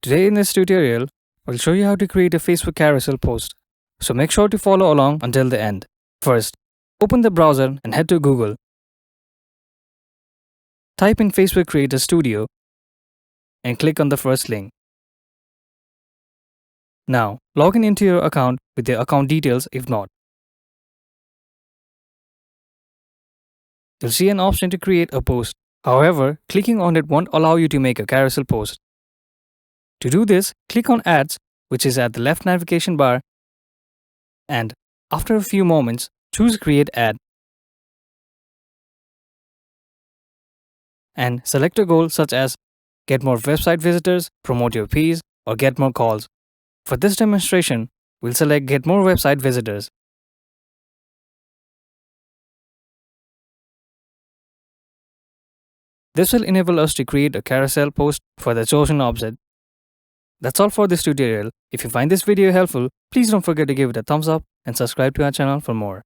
Today in this tutorial, I'll show you how to create a Facebook carousel post. So make sure to follow along until the end. First, open the browser and head to Google. Type in Facebook Creator Studio and click on the first link. Now, log in into your account with your account details if not. You'll see an option to create a post. However, clicking on it won't allow you to make a carousel post. To do this, click on Ads, which is at the left navigation bar, and after a few moments, choose Create Ad. And select a goal such as get more website visitors, promote your page, or get more calls. For this demonstration, we'll select get more website visitors. This will enable us to create a carousel post for the chosen object. That's all for this tutorial. If you find this video helpful, please don't forget to give it a thumbs up and subscribe to our channel for more.